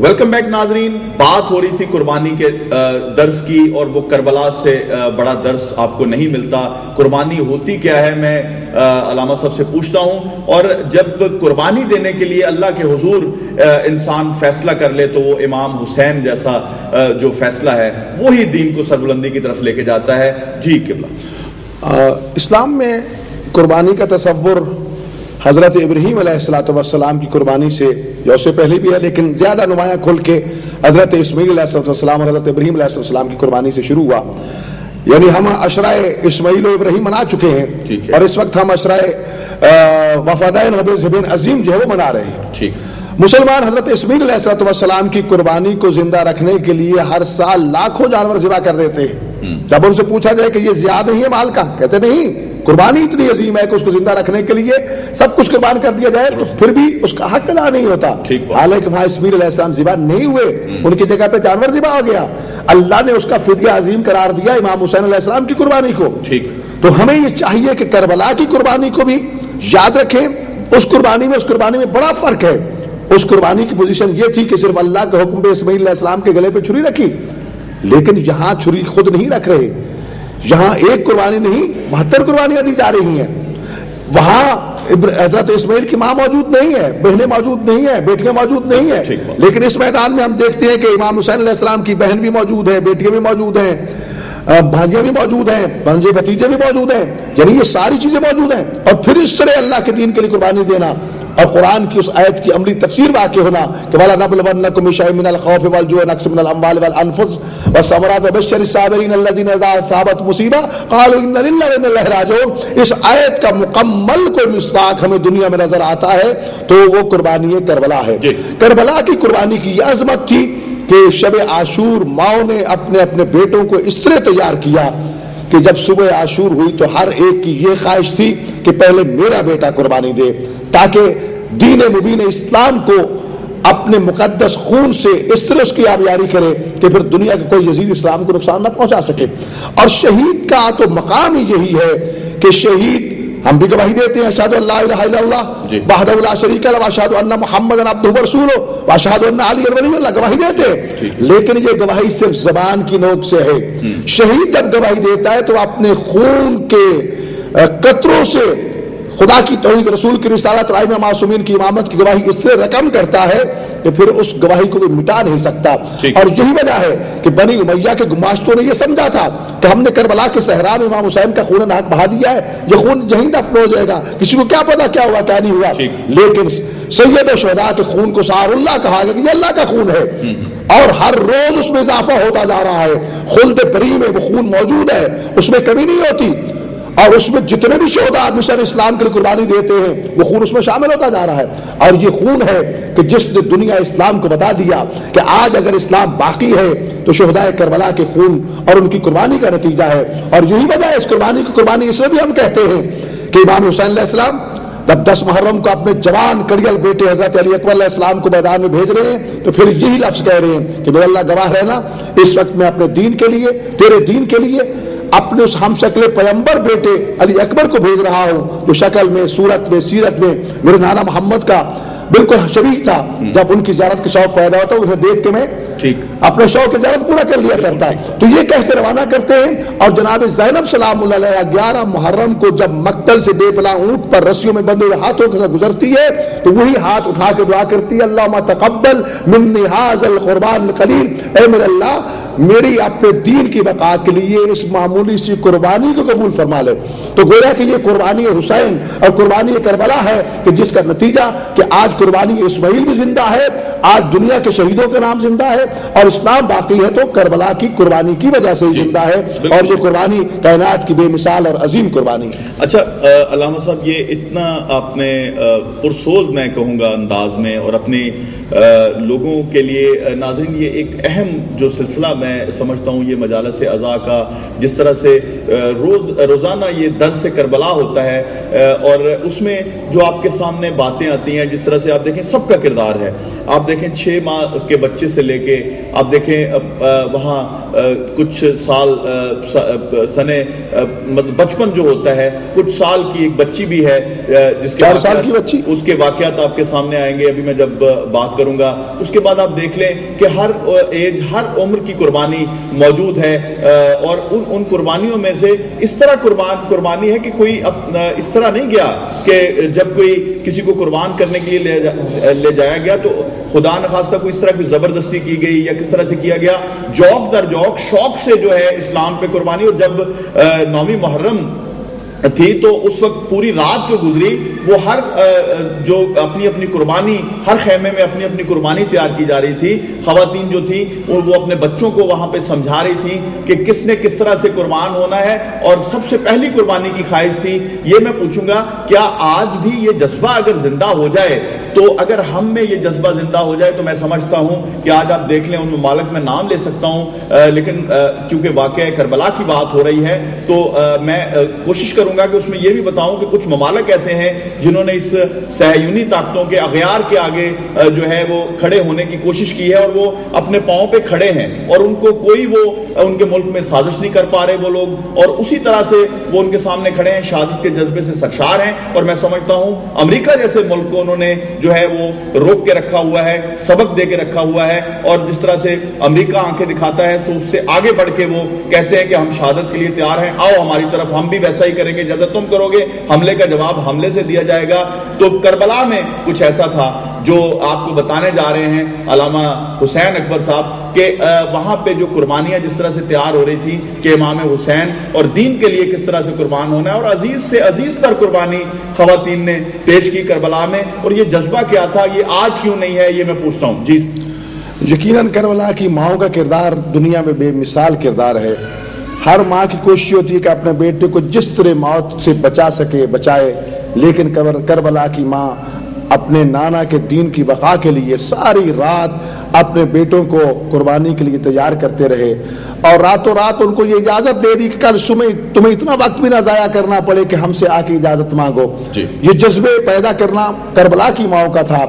Welcome back ناظرین. بات ہو رہی تھی قربانی کے درس کی، اور وہ کربلا سے بڑا درس آپ کو نہیں ملتا. قربانی ہوتی کیا ہے، میں علامہ صاحب سے پوچھتا ہوں. اور جب قربانی دینے کے لیے اللہ کے حضور انسان فیصلہ کر لے تو وہ امام حسین جیسا جو فیصلہ ہے وہی دین کو سربلندی کی طرف لے کے جاتا ہے. جی قبلہ. اسلام میں قربانی کا تصور حضرت ابراہیم علیہ السلام کی قربانی سے یا اس سے پہلے بھی ہے، لیکن زیادہ نمایاں کھل کے حضرت اسماعیل علیہ السلام اور حضرت ابراہیم علیہ السلام کی قربانی سے شروع ہوا. یعنی ہم عشرۂ اسماعیل و ابراہیم منا چکے ہیں، اور اس وقت ہم عشرۂ وفادین ذبین عظیم جو ہے وہ منا رہے ہیں. مسلمان حضرت اسماعیل علیہ السلام کی قربانی کو زندہ رکھنے کے لیے ہر سال لاکھوں جانور ذبح کر دیتے ہیں. جب ان سے پوچھا جائے کہ یہ زیادہ نہیں ہے مال کا، کہتے نہیں، قربانی اتنی عظیم ہے کہ اس کو زندہ رکھنے کے لیے سب کچھ قربان کر دیا جائے تو پھر بھی اس کا حق ادا نہیں ہوتا. حالانکہ وہاں اسماعیل علیہ السلام ذبح نہیں ہوئے، ان کی جگہ پہ جانور ذبح ہو گیا. اللہ نے اس کا فدیہ عظیم قرار دیا امام حسین علیہ السلام کی قربانی کو. تو ہمیں یہ چاہیے کہ کربلا کی قربانی کو بھی یاد رکھیں. اس قربانی میں بڑا فرق ہے. اس قربانی کی پوزیشن یہ تھی کہ صرف اللہ کے حکم پہ اسماعیل علیہ السلام کے گلے پہ چھری رکھی، لیکن یہاں چھری خود نہیں رکھ رہے. یہاں ایک قربانی نہیں 72 قربانیاں دی جا رہی ہیں. وہاں حضرت اسماعیل کی ماں موجود نہیں ہے، بہنیں موجود نہیں ہیں، بیٹیاں موجود نہیں ہیں، لیکن اس میدان میں ہم دیکھتے ہیں کہ امام حسین علیہ السلام کی بہن بھی موجود ہے، بیٹیاں بھی موجود ہیں، بھانجیاں بھی موجود ہیں، بھانجے بھتیجے بھی موجود ہیں. یعنی یہ ساری چیزیں موجود ہیں. اور پھر اس طرح اللہ کے دین کے لیے قربانی دینا اور قرآن کی اس آیت کی عملی تفسیر واقع ہونا کہ وَلَا نَبْلُوَنَّكُم بِشَيْءٍ مِّنَ الْخَوْفِ وَالْجُوعِ وَنَقْصٍ مِّنَ الْأَمْوَالِ وَالْأَنفُسِ وَالثَّمَرَاتِ وَبَشِّرِ الصَّابِرِينَ الَّذِينَ إِذَا أَصَابَتْهُمْ مُصِيبَةٌ قَالُوا إِنَّا لِلَّهِ وَإِنَّا إِلَيْهِ رَاجِعُونَ. اس آیت کا مکمل کوئی مصداق ہمیں دنیا میں نظر آتا ہے تو وہ قربانی کربلا ہے. کربلا کی قربانی کی یہ عظمت تھی کہ شب عاشور ماؤں نے اپنے اپنے بیٹوں کو اس طرح تیار کیا کہ جب صبح عاشور ہوئی تو ہر ایک کی یہ خواہش تھی کہ پہلے میرا بیٹا قربانی دے، تاکہ دین مبین اسلام کو اپنے مقدس خون سے اس طرح اس کی آبیاری کرے کہ پھر دنیا کے کوئی یزید اسلام کو نقصان نہ پہنچا سکے. اور شہید کا تو مقام ہی یہی ہے کہ شہید، ہم بھی گواہی دیتے ہیں اشہد ان لا الہ الا اللہ وحدہ لا شریک لہ واشہد ان محمدا عبدہ ورسولہ واشہد ان علی ولی اللہ، گواہی دیتے ہیں. لیکن یہ گواہی صرف زبان کی نوک سے ہے. شہید جب گواہی دیتا ہے تو اپنے خون کے قطروں سے خدا کی توحید، رسول کی رسالت، رائے معصومین کی امامت کی گواہی اس طرح رقم کرتا ہے کہ پھر اس گواہی کو کوئی مٹا نہیں سکتا. اور یہی وجہ ہے کہ بنی امیہ کے گماشتوں نے یہ سمجھا تھا کہ ہم نے کربلا کے صحرا میں امام حسین کا خون ناک بہا دیا ہے، یہ خون یہیں دفن ہو جائے گا، کسی کو کیا پتا کیا ہوا کیا نہیں ہوا. لیکن سید شہداء کے خون کو سار اللہ کہا گیا کہ یہ اللہ کا خون ہے، اور ہر روز اس میں اضافہ ہوتا جا رہا ہے. خلد بری میں وہ خون موجود ہے، اس میں کمی نہیں ہوتی. اور اس میں جتنے بھی شہداء مشن اسلام کے لیے قربانی دیتے ہیں وہ خون اس میں شامل ہوتا جا رہا ہے. اور یہ خون ہے کہ جس نے دنیا اسلام کو بتا دیا کہ آج اگر اسلام باقی ہے تو شہداء کربلا کے خون اور ان کی قربانی کا نتیجہ ہے. اور یہی وجہ ہے اس قربانی کی قربانی اس لیے بھی ہم کہتے ہیں کہ امام حسین علیہ السلام جب 10 محرم کو اپنے جوان کڑیل بیٹے حضرت علی اکبر علیہ السلام کو میدان میں بھیج رہے ہیں تو پھر یہی لفظ کہہ رہے ہیں کہ میرے اللہ گواہ رہنا، اس وقت میں اپنے دین کے لیے، تیرے دین کے لیے اپنے اس ہم شکل پیغمبر بیٹے علی اکبر کو بھیج رہا ہوں جو شکل میں، صورت میں، سیرت میں میرے نانا محمد کا بالکل شریک تھا. جب ان کی زیارت کا شوق پیدا ہوتا اسے دیکھ کے میں اپنے شوق کی زیارت پورا کر لیا کرتا. تو یہ کہہ کے روانہ کرتے ہیں. اور جناب زینب سلام اللہ علیہ 11 محرم کو جب مقتل سے بے پناہ اونٹ پر رسیوں میں بندے ہوئے ہاتھوں کے ساتھ گزرتی ہے تو وہی ہاتھ اٹھا کے دعا کرتی ہے اللہم تقبل منی ھذا القربان القلیل، اے میرے اللہ میری اپنے دین کی بقا کے لیے اس معمولی سی قربانی کو قبول فرما لے. تو گویا کہ یہ قربانی حسین اور قربانی کربلا ہے کہ جس کا نتیجہ کہ آج قربانی اسماعیل بھی زندہ ہے، آج دنیا کے شہیدوں کے نام زندہ ہے، اور اسلام باقی ہے تو کربلا کی قربانی کی وجہ سے ہی زندہ ہے. اور یہ قربانی کائنات کی بے مثال اور عظیم قربانی. اچھا علامہ صاحب، یہ اتنا آپ نے پرسوز میں کہوں گا انداز میں اور اپنی لوگوں کے لیے ناظرین یہ ایک اہم جو سلسلہ میں سمجھتا ہوں یہ مجالس عزا کا، جس طرح سے روزانہ یہ درس کربلا ہوتا ہے اور اس میں جو آپ کے سامنے باتیں آتی ہیں، جس طرح سے آپ دیکھیں سب کا کردار ہے. آپ دیکھیں 6 ماہ کے بچے سے لے کے آپ دیکھیں وہاں کچھ سال سنے بچپن جو ہوتا ہے، کچھ سال کی ایک بچی بھی ہے جس کے 4 سال کی بچی، اس کے واقعات آپ کے سامنے آئیں گے ابھی میں جب بات کروں گا. اس کے بعد آپ دیکھ لیں کہ ہر ایج، ہر عمر کی قربانی موجود ہے اور ان قربانیوں میں سے اس طرح قربانی ہے کہ کوئی اس طرح نہیں گیا کہ جب کوئی کسی کو قربان کرنے کے لیے لے جایا گیا تو خدا نخواستہ کوئی اس طرح کی زبردستی کی گئی یا کس طرح سے کیا گیا. جوک در جوک شوق سے جو ہے اسلام پہ قربانی. اور جب 9 محرم تھی تو اس وقت پوری رات جو گزری وہ ہر جو اپنی قربانی، ہر خیمے میں اپنی قربانی تیار کی جا رہی تھی. خواتین جو تھی وہ اپنے بچوں کو وہاں پہ سمجھا رہی تھی کہ کس نے کس طرح سے قربان ہونا ہے اور سب سے پہلی قربانی کی خواہش تھی. یہ میں پوچھوں گا کیا آج بھی یہ جذبہ اگر زندہ ہو جائے تو اگر ہم میں یہ جذبہ زندہ ہو جائے تو میں سمجھتا ہوں کہ آج آپ دیکھ لیں ان ممالک میں نام لے سکتا ہوں لیکن چونکہ واقعہ کربلا کی بات ہو رہی ہے تو میں کوشش کروں گا کہ اس میں یہ بھی بتاؤں کہ کچھ ممالک ایسے ہیں جنہوں نے اس صہیونی طاقتوں کے اغیار کے آگے جو ہے وہ کھڑے ہونے کی کوشش کی ہے اور وہ اپنے پاؤں پہ کھڑے ہیں اور ان کو کوئی وہ ان کے ملک میں سازش نہیں کر پا رہے وہ لوگ، اور اسی طرح سے وہ ان کے سامنے کھڑے ہیں، شہادت کے جذبے سے سرشار ہیں. اور میں سمجھتا ہوں امریکہ جیسے ملک کو انہوں نے جو ہے وہ روک کے رکھا ہوا ہے، سبق دے کے رکھا ہوا ہے، اور جس طرح سے امریکہ آنکھیں دکھاتا ہے تو اس سے آگے بڑھ کے وہ کہتے ہیں کہ ہم شہادت کے لیے تیار ہیں، آؤ ہماری طرف، ہم بھی ویسا ہی کریں گے جیسا تم کرو گے، حملے کا جواب حملے سے دیا جائے گا. تو کربلا میں کچھ ایسا تھا جو آپ کو بتانے جا رہے ہیں علامہ حسین اکبر صاحب کہ وہاں پہ جو قربانیاں جس طرح سے تیار ہو رہی تھی کہ امام حسین اور دین کے لیے کس طرح سے قربان ہونا ہے، اور عزیز سے عزیز تر قربانی خواتین نے پیش کی کربلا میں. اور یہ جذبہ کیا تھا، یہ آج کیوں نہیں ہے، یہ میں پوچھتا ہوں. جی یقیناً کربلا کی ماؤں کا کردار دنیا میں بے مثال کردار ہے. ہر ماں کی کوشش ہوتی ہے کہ اپنے بیٹے کو جس طرح موت سے بچا سکے بچائے، لیکن کربلا کی ماں اپنے نانا کے دین کی بقا کے لیے ساری رات اپنے بیٹوں کو قربانی کے لیے تیار کرتے رہے، اور راتوں رات ان کو یہ اجازت دے دی کہ کل صبح تمہیں اتنا وقت بھی نہ ضائع کرنا پڑے کہ ہم سے آ کے اجازت مانگو. یہ جذبے پیدا کرنا کربلا کی ماؤں کا تھا.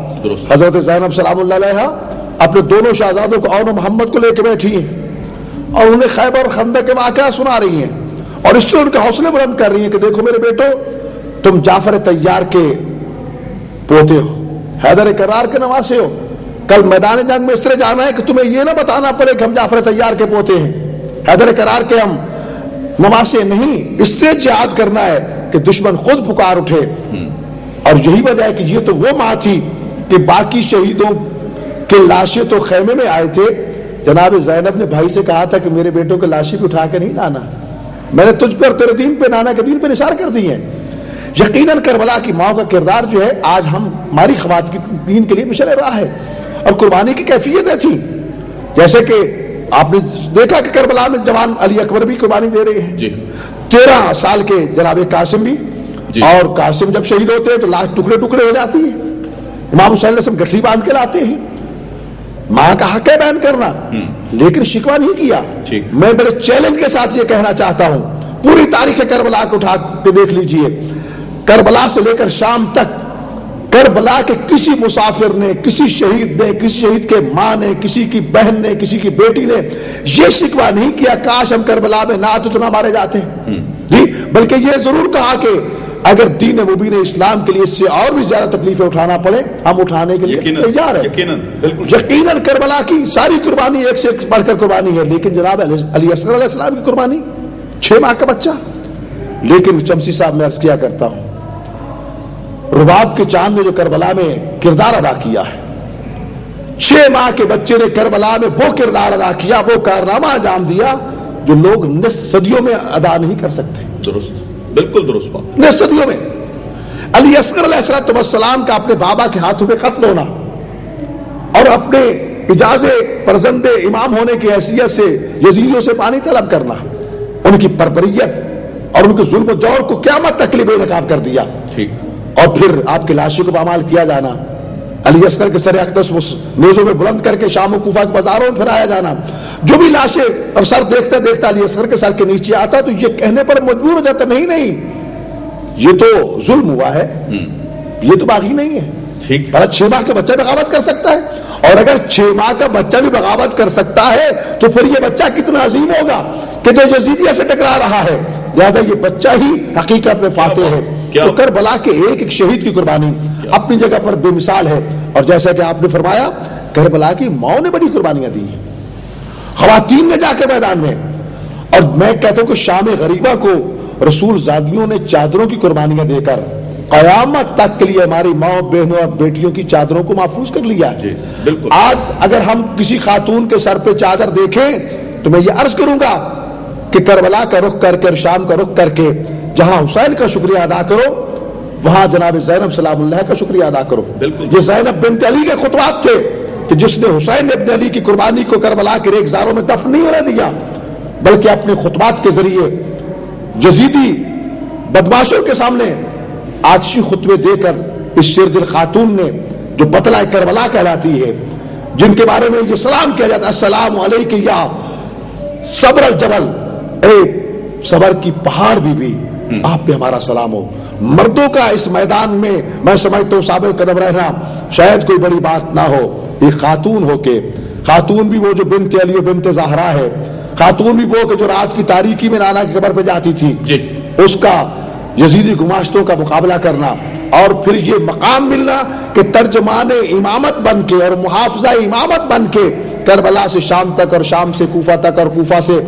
حضرت زینب سلام اللہ علیہا اپنے دونوں شہزادوں کو اور محمد کو لے کے بیٹھی ہیں اور انہیں خیبر اور خندق کے واقعہ سنا رہی ہیں اور اس سے ان کے حوصلے بلند کر رہی ہیں کہ دیکھو میرے بیٹو، تم جعفر طیار کے پوتے ہو، حیدر کرار کے نواسے ہو. کل میدان جنگ میں اس طرح جانا ہے کہ تمہیں یہ نہ بتانا پڑے کہ ہم جعفر طیار کے پوتے ہیں، حیدر کرار کے ہم نواسے نہیں. اس طرح جہاد کرنا ہے کہ دشمن خود پکار اٹھے. اور یہی وجہ ہے کہ یہ تو وہ ماں تھی کہ باقی شہیدوں کے لاشیں تو خیمے میں آئے تھے، جناب زینب نے بھائی سے کہا تھا کہ میرے بیٹوں کے لاشیں بھی اٹھا کے نہیں لانا، میں نے تجھ پہ اور تیرے دین پہ، نانا کے دین پہ نثار کر دی ہیں. یقیناً کربلا کی ماں کا کردار جو ہے آج ہماری خواتین کے لیے مشعل راہ ہے. اور قربانی کی کیفیتیں تھی جیسے کہ آپ نے دیکھا کہ کربلا میں جوان علی اکبر بھی قربانی دے رہے ہیں، 13 سال کے جناب قاسم بھی، اور قاسم جب شہید ہوتے ہیں تو لاش ٹکڑے ٹکڑے ہو جاتی ہے، امام حسین علیہ السلام گٹھلی باندھ کے لاتے ہیں. ماں کا حق ہے بیان کرنا، لیکن شکوہ نہیں کیا. میں بڑے چیلنج کے ساتھ یہ کہنا چاہتا ہوں، پوری تاریخ کربلا کو اٹھا کے دیکھ لیجئے، کربلا سے لے کر شام تک کربلا کے کسی مسافر نے، کسی شہید نے، کسی شہید کے ماں نے، کسی کی بہن نے، کسی کی بیٹی نے یہ شکوہ نہیں کیا کاش ہم کربلا میں نہ تو نہ مارے جاتے ہیں جی، بلکہ یہ ضرور کہا کہ اگر دین مبین اسلام کے لیے اس سے اور بھی زیادہ تکلیفیں اٹھانا پڑے ہم اٹھانے کے لیے تیار ہیں. یقیناً کربلا کی ساری قربانی ایک سے ایک بڑھ کر قربانی ہے، لیکن جناب علی اصغر علیہ السلام کی قربانی 6 ماہ کا بچہ. لیکن شمسی صاحب میں عرض کیا کرتا ہوں، رباب کے چاند نے جو کربلا میں کردار ادا کیا ہے، 6 ماہ کے بچے نے کربلا میں وہ کردار ادا کیا، وہ کارنامہ انجام دیا جو لوگ صدیوں میں ادا نہیں کر سکتے. درست، بالکل درست بات. صدیوں میں علی اصغر علیہ السلام کا اپنے بابا کے ہاتھوں پہ قتل ہونا اور اپنے اجازت فرزند امام ہونے کی حیثیت سے یزیدیوں سے پانی طلب کرنا، ان کی بربریت اور ان کے ظلم و جور کو قیامت تک کے لیے بے نقاب کر دیا. ٹھیک. اور پھر آپ کے لاشوں کو پامال کیا جانا، علی اصغر کے سر اقدس نیزوں میں بلند کر کے شام و کوفہ کے بازاروں میں پھرایا جانا، جو بھی لاشیں اور سر دیکھتا دیکھتا علی اصغر کے سر کے نیچے آتا تو یہ کہنے پر مجبور ہو جاتا نہیں یہ تو ظلم ہوا ہے، یہ تو باغی نہیں ہے. پر 6 ماہ کا بچہ بغاوت کر سکتا ہے، اور اگر 6 ماہ کا بچہ بھی بغاوت کر سکتا ہے تو پھر یہ بچہ کتنا عظیم ہوگا کہ جو یزیدیہ سے ٹکرا رہا ہے. لہذا یہ بچہ ہی حقیقت میں فاتح ہے. تو کربلا کے ایک شہید کی قربانی اپنی جگہ پر بے مثال ہے. اور جیسا کہ آپ نے فرمایا کربلا کی ماؤں نے بڑی قربانیاں دی ہیں، خواتین نے جا کے میدان میں. اور میں کہتا ہوں کہ شام غریبہ کو رسول زادیوں نے چادروں کی قربانیاں دے کر قیامت تک کے لیے ہماری ماں بہنوں اور بیٹیوں کی چادروں کو محفوظ کر لیا. آج اگر ہم کسی خاتون کے سر پہ چادر دیکھیں تو میں یہ عرض کروں گا کہ کربلا کا رخ کر کے اور شام کا رخ کر کے جہاں حسین کا شکریہ ادا کرو وہاں جناب زینب سلام اللہ کا شکریہ ادا کرو. یہ زینب بنت علی کے خطبات تھے کہ جس نے حسین ابن علی کی قربانی کو کربلا کے ریگزاروں میں دفن نہیں ہونے دیا، بلکہ اپنے خطبات کے ذریعے یزیدی بدماشوں کے سامنے آتشی خطبے دے کر اس شیر دل خاتون نے جو بطلہ کربلا کہلاتی ہے، جن کے بارے میں یہ سلام کیا جاتا ہے السلام علیک یا صبر الجبل، اے صبر کی پہاڑ بی آپ پہ ہمارا سلام ہو. مردوں کا اس میدان میں میں سمجھتا ہوں ثابت قدم رہنا شاید کوئی بڑی بات نہ ہو. ایک خاتون ہو کے، خاتون بھی وہ جو بنت علی و بنت زہرا ہے، خاتون بھی وہ کہ جو رات کی تاریکی میں نانا کی قبر پہ جاتی تھی، اس کا یزیدی گماشتوں کا مقابلہ کرنا اور پھر یہ مقام ملنا کہ ترجمان امامت بن کے اور محافظہ امامت بن کے کربلا سے شام تک اور شام سے کوفہ تک اور کوفہ سے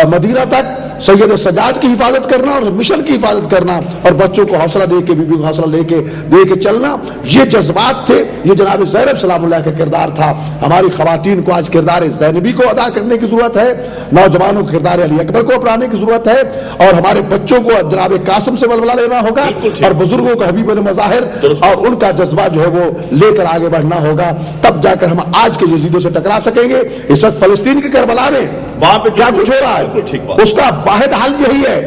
مدینہ تک سید سجاد کی حفاظت کرنا اور مشن کی حفاظت کرنا اور بچوں کو حوصلہ دے کے بی بی کو حوصلہ دے کے چلنا، یہ جذبات تھے. یہ جناب زینب سلام اللہ کا کردار تھا. ہماری خواتین کو آج کردار زینبی کو ادا کرنے کی ضرورت ہے، نوجوانوں کو کردار علی اکبر کو اپنانے کی ضرورت ہے، اور ہمارے بچوں کو جناب قاسم سے ولولہ لینا ہوگا اور بزرگوں کو حبیب مظاہر اور ان کا جذبہ جو ہے وہ لے کر آگے بڑھنا ہوگا. تب جا کر ہم آج کے یزیدوں سے ٹکرا سکیں گے. اس وقت فلسطین کے کربلا میں وہاں پہ کیا کچھ ہو رہا ہے، اس کا واحد حل یہی ہے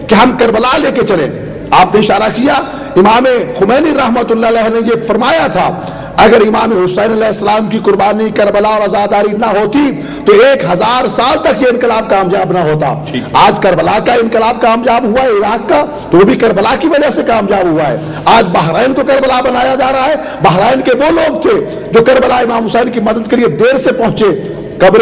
کہ ہم کربلا لے کے چلیں. آپ نے اشارہ کیا امام خمینی رحمۃ اللہ علیہ نے یہ فرمایا تھا اگر امام حسین علیہ السلام کی قربانی کربلا اور آزاداری نہ ہوتی تو 1000 سال تک یہ انقلاب کامیاب نہ ہوتا. آج کربلا کا انقلاب کامیاب ہوا ہے، عراق کا تو وہ بھی کربلا کی وجہ سے کامیاب ہوا ہے. آج بحرین کو کربلا بنایا جا رہا ہے. بحرین کے وہ لوگ تھے جو کربلا امام حسین کی مدد کے لیے دیر سے پہنچے. قبر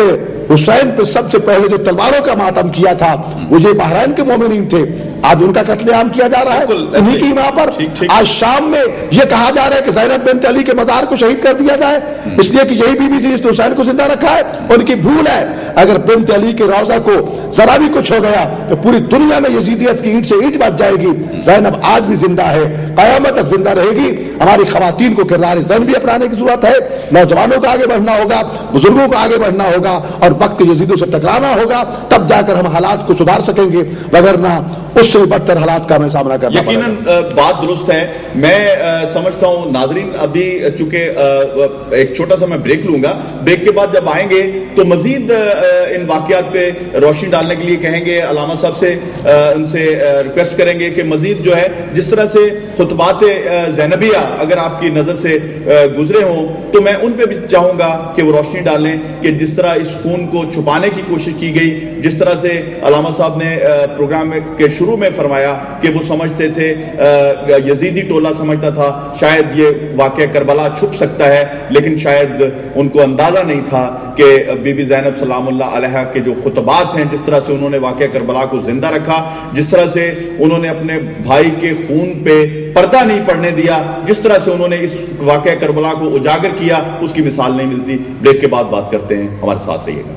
حسین پہ سب سے پہلے جو تلواروں کا ماتم کیا تھا وہ یہ بحرین کے مومنین تھے. آج ان کا قتل عام کیا جا رہا ہے انہی کی وہاں پر. آج شام میں یہ کہا جا رہا ہے کہ زینب بنت علی کے مزار کو شہید کر دیا جائے اس لیے کہ یہی بی بی تھی جس نے حسین کو زندہ رکھا ہے. ان کی بھول ہے. اگر بنت علی کے روضہ کو ذرا بھی کچھ ہو گیا تو پوری دنیا میں یزیدیت کی اینٹ سے اینٹ بچ جائے گی. زینب آج بھی زندہ ہے، قیامت تک زندہ رہے گی. ہماری خواتین کو کردار زینبی اپنانے کی ضرورت ہے. نوجوانوں کو آگے بڑھنا ہوگا، بزرگوں کو آگے بڑھنا ہوگا اور وقت کے یزیدوں سے ٹکرانا ہوگا. تب جا کر ہم حالات کو سدھار سکیں گے، وگرنہ اس سے بدتر حالات کا ہمیں سامنا کرنا پڑے گا. یقیناً بات درست ہے. میں سمجھتا ہوں ناظرین ابھی چونکہ ایک چھوٹا سا میں بریک لوں گا، بریک کے بعد جب آئیں گے تو مزید ان واقعات پہ روشنی ڈالنے کے لیے کہیں گے علامہ صاحب سے، ان سے ریکویسٹ کریں گے کہ مزید جو ہے جس طرح سے خطبات زینبیہ اگر آپ کی نظر سے گزرے ہوں تو میں ان پہ بھی چاہوں گا کہ وہ روشنی ڈالیں کہ جس طرح اس خون کو چھپانے کی کوشش کی گئی، جس طرح سے علامہ صاحب نے پروگرام کے شروع میں فرمایا کہ وہ سمجھتے تھے، یزیدی ٹولہ سمجھتا تھا شاید یہ واقعہ کربلا چھپ سکتا ہے، لیکن شاید ان کو اندازہ نہیں تھا کہ بی بی زینب سلام اللہ علیہ کے جو خطبات ہیں، جس طرح سے انہوں نے واقعہ کربلا کو زندہ رکھا، جس طرح سے انہوں نے اپنے بھائی کے خون پہ پردہ نہیں پڑنے دیا، جس طرح سے انہوں نے اس واقعہ کربلا کو اجاگر کیا، اس کی مثال نہیں ملتی. بریک کے بعد بات کرتے ہیں، ہمارے ساتھ رہیے گا.